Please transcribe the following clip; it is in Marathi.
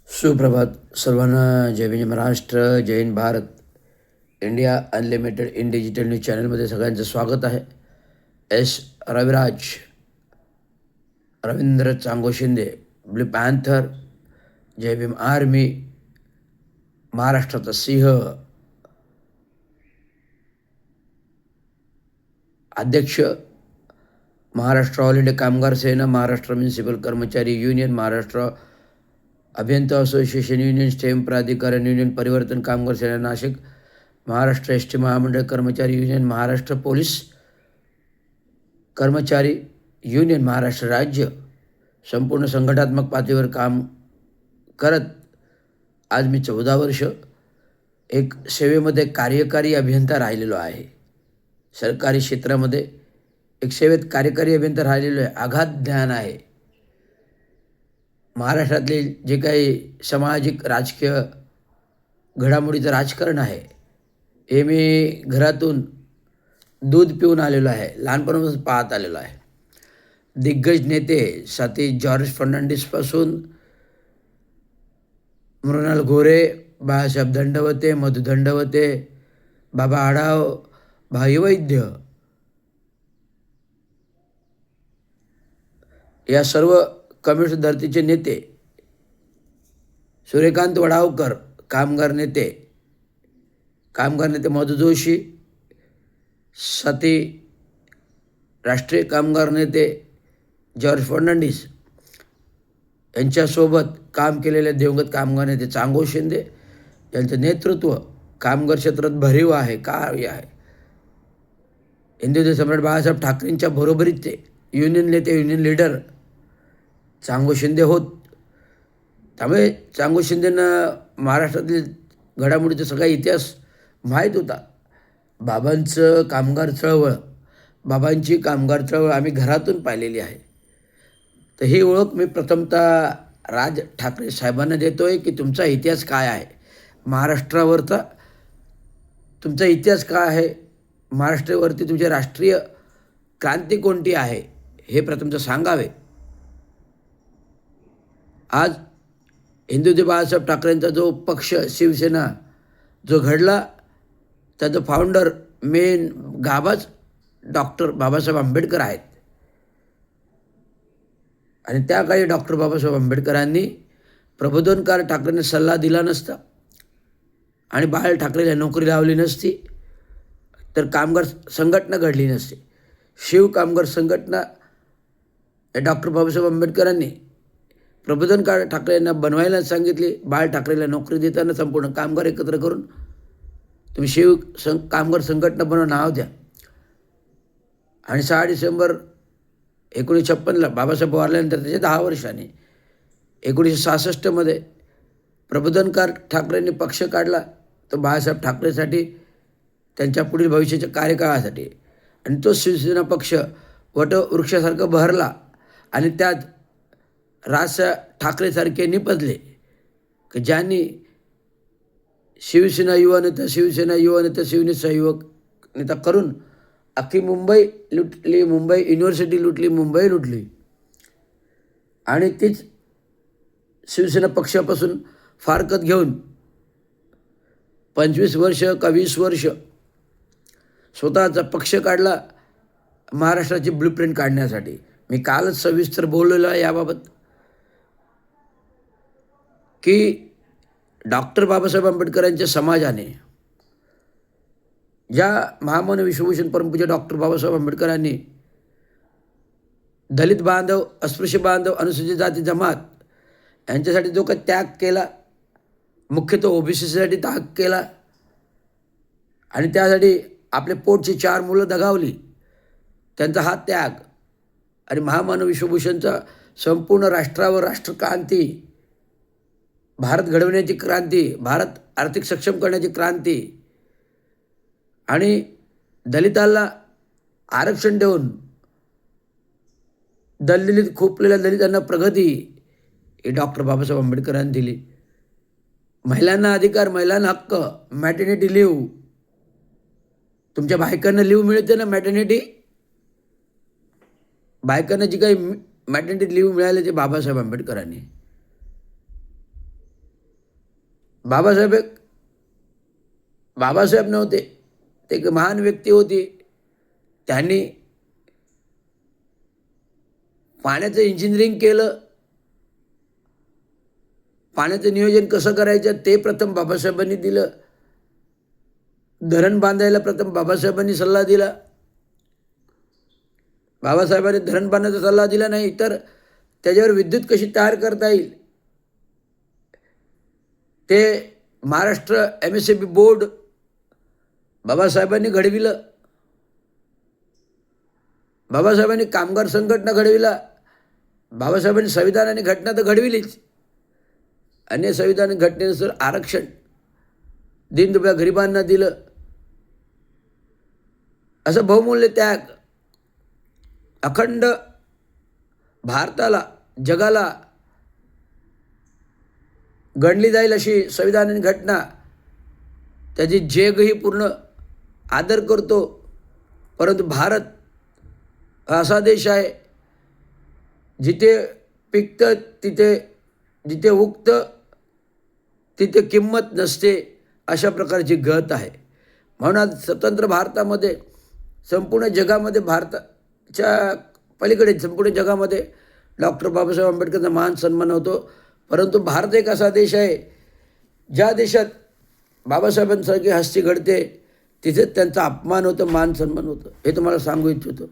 सुप्रभात सर्वांना. जय भीम महाराष्ट्र, जय Hind Bharat. India unlimited in digital news चॅनलमध्ये सगळ्यांचं स्वागत आहे. S Raviraj, Ravindra Chango Shinde, blue panther, जय भीम आर्मी, महाराष्ट्राचा सिंह, अध्यक्ष Maharashtra all India Kamgar Sena, Maharashtra municipal कर्मचारी युनियन, महाराष्ट्र अभियंता असोसिएशन युनियन, स्टेम प्राधिकरण union, Parivartan Kamgar Sena Nashik, Maharashtra S T महामंडळ कर्मचारी युनियन, महाराष्ट्र पोलीस कर्मचारी युनियन, महाराष्ट्र राज्य संपूर्ण संघटनात्मक पातळीवर काम करत आज मी 14 वर्ष एक सेवेमध्ये कार्यकारी अभियंता राहिलेलो आहे. सरकारी क्षेत्रामध्ये एक सेवेत कार्यकारी अभियंता राहिलेलो आहे. आघात ज्ञान आहे. महाराष्ट्रातले जे काही सामाजिक राजकीय घडामोडीचं राजकारण आहे हे मी घरातून दूध पिऊन आलेलो आहे, लहानपणापासून पाहत आलेलो आहे. दिग्गज नेते सतीश जॉर्ज फर्नांडिसपासून मृणाल गोरे, बाळासाहेब दंडवते, मधु दंडवते, बाबा आढाव, भाई वैद्य या सर्व कम्युनिस्ट धर्तीचे नेते, सूर्यकांत वडावकर कामगार नेते मधु जोशी, सती राष्ट्रीय कामगार नेते जॉर्ज फर्नांडिस यांच्यासोबत काम केलेले दिवंगत कामगार नेते चांगो शिंदे यांचं नेतृत्व कामगार क्षेत्रात भरीव आहे, कार्य आहे. हिंदू सम्राट बाळासाहेब ठाकरेंच्या बरोबरीत ते युनियन नेते, युनियन लीडर चांगो शिंदे होत. त्यामुळे चांगो शिंदेंना महाराष्ट्रातील घडामोडीचा सगळा इतिहास माहीत होता. बाबांची कामगार चळवळ आम्ही घरातून पाहिलेली आहे. तर ही ओळख मी प्रथमतः राज ठाकरे साहेबांना देतोय की तुमचा इतिहास काय आहे, महाराष्ट्रावरचा तुमचा इतिहास काय आहे, महाराष्ट्रावरती तुमची राष्ट्रीय क्रांती कोणती आहे हे प्रथमतः सांगावे. आज हिंदू बाळासाहेब ठाकरेंचा जो पक्ष शिवसेना जो घडला त्याचं फाउंडर मेन गाभाच डॉक्टर बाबासाहेब आंबेडकर आहेत. आणि त्या काळी डॉक्टर बाबासाहेब आंबेडकरांनी प्रबोधनकार ठाकरेंना सल्ला दिला नसता आणि बाळ ठाकरेला नोकरी लावली नसती तर कामगार संघटना घडली नसती. शिव कामगार संघटना डॉक्टर बाबासाहेब आंबेडकरांनी प्रबोधनकार ठाकरे यांना बनवायला सांगितली. बाळ ठाकरेला नोकरी देताना संपूर्ण कामगार एकत्र करून तुम्ही कामगार संघटना बनवून नाव द्या. आणि 6 डिसेंबर 1956 बाबासाहेब वारल्यानंतर त्याच्या 10 वर्षांनी 1966 प्रबोधनकार ठाकरेंनी पक्ष काढला. तो बाळासाहेब ठाकरेसाठी, त्यांच्या पुढील भविष्याच्या कार्यकाळासाठी. आणि तो शिवसेना पक्ष वटवृक्षासारखं बहरला आणि त्यात राज ठाकरेसारखे निपजले की ज्यांनी शिवसेना युवा नेता, शिवनेता युवक नेता करून अख्खी मुंबई लुटली, मुंबई युनिव्हर्सिटी लुटली, मुंबई लुटली. आणि तीच शिवसेना पक्षापासून फारकत घेऊन 25 वर्ष का 20 वर्ष स्वतःचा पक्ष काढला महाराष्ट्राची ब्लूप्रिंट काढण्यासाठी. मी कालच सविस्तर बोललेलो आहे याबाबत की डॉक्टर बाबासाहेब आंबेडकरांच्या समाजाने ज्या महामानव विश्वभूषण परमपूज्य डॉक्टर बाबासाहेब आंबेडकरांनी दलित बांधव, अस्पृश्य बांधव, अनुसूचित जाती जमात यांच्यासाठी जो काही त्याग केला, मुख्यतः ओबीसीसाठी त्याग केला आणि त्यासाठी आपले पोटची 4 मुलं दगावली, त्यांचा हा त्याग आणि महामानव विश्वभूषणचा संपूर्ण राष्ट्रावर राष्ट्रक्रांती, भारत घडवण्याची क्रांती, भारत आर्थिक सक्षम करण्याची क्रांती आणि दलितांना आरक्षण देऊन दलित खोपलेल्या दलितांना प्रगती ही डॉक्टर बाबासाहेब आंबेडकरांनी दिली. महिलांना अधिकार, महिलांना हक्क, मॅटर्निटी लीव, तुमच्या बायकांना लीव मिळते ना मॅटर्निटी, बायकांना जी काही मॅटर्निटी लीव मिळाली ते बाबासाहेब आंबेडकरांनी. बाबासाहेब नव्हते, ते एक महान व्यक्ती होती. त्यांनी पाण्याचं इंजिनिअरिंग केलं. पाण्याचं नियोजन कसं करायचं ते प्रथम बाबासाहेबांनी दिलं. धरण बांधायला प्रथम बाबासाहेबांनी सल्ला दिला. बाबासाहेबांनी धरण बांधण्याचा सल्ला दिला नाही तर त्याच्यावर विद्युत कशी तयार करता येईल ते महाराष्ट्र MSEB बोर्ड बाबासाहेबांनी घडविलं. बाबासाहेबांनी कामगार संघटना घडविला. बाबासाहेबांनी संविधान आणि घटना तर घडविलीच. अन्य संविधान घटनेनुसार आरक्षण दीनदुबळ्या गरिबांना दिलं. असं बहुमूल्य त्याग अखंड भारताला, जगाला गणली जाईल अशी संविधान आणि घटना, त्याची जगही पूर्ण आदर करतो. परंतु भारत हा असा देश आहे जिथे पिकतं तिथे, जिथे उगतं तिथे किंमत नसते, अशा प्रकारची गत आहे. म्हणून आज स्वतंत्र भारतामध्ये संपूर्ण जगामध्ये, भारताच्या पलीकडे संपूर्ण जगामध्ये डॉक्टर बाबासाहेब आंबेडकरांचा महान सन्मान होतो. परंतु भारत एक असा देश आहे ज्या देशात बाबासाहेबांसारखी हस्ती घडते तिथेच त्यांचा अपमान होतं, मान सन्मान होतं. हे तुम्हाला सांगू इच्छितो.